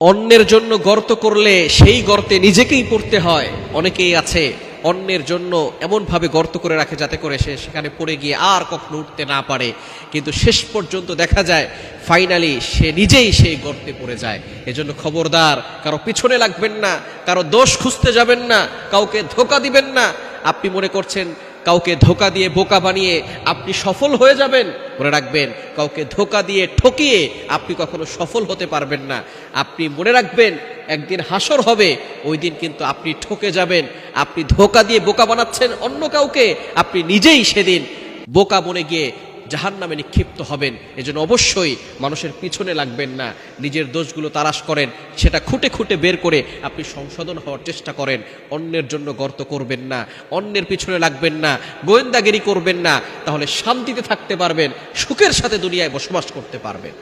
অন্যের জন্য গর্ত করলে সেই গর্তে নিজেকেই পড়তে হয়। অনেকেই আছে অন্যের জন্য এমনভাবে গর্ত করে রাখে যাতে করে সে সেখানে পড়ে গিয়ে আর কখনো উঠতে না পারে, কিন্তু শেষ পর্যন্ত দেখা যায় ফাইনালি সে নিজেই সেই গর্তে পড়ে যায়। এজন্য খবরদার, কারো পিছনে লাগবেন না, কারো দোষ খুঁজতে যাবেন না, কাউকে ধোঁকা দিবেন না। আপনি মনে করছেন কাউকে ধোঁকা দিয়ে বোকা বানিয়ে আপনি সফল হয়ে যাবেন, মনে রাখবেন কাউকে ধোঁকা দিয়ে ঠকিয়ে আপনি কখনো সফল হতে পারবেন না। আপনি মনে রাখবেন একদিন হাসর হবে, ওই দিন কিন্তু আপনি ঠকে যাবেন। আপনি ধোঁকা দিয়ে বোকা বানাচ্ছেন অন্য কাউকে, আপনি নিজেই সেদিন বোকা বনে গিয়ে জাহান্নামে নিক্ষিপ্ত হবেন। এজন্য অবশ্যই মানুষের পিছনে লাগবেন না, নিজের দোষগুলো তালাশ করেন, সেটা খুঁটে খুঁটে বের করে আপনি সংশোধন হওয়ার চেষ্টা করেন। অন্যের জন্য গর্ত করবেন না, অন্যের পিছনে লাগবেন না, গোয়েন্দাগিরি করবেন না, তাহলে শান্তিতে থাকতে পারবেন, সুখের সাথে দুনিয়ায় বসবাস করতে পারবেন।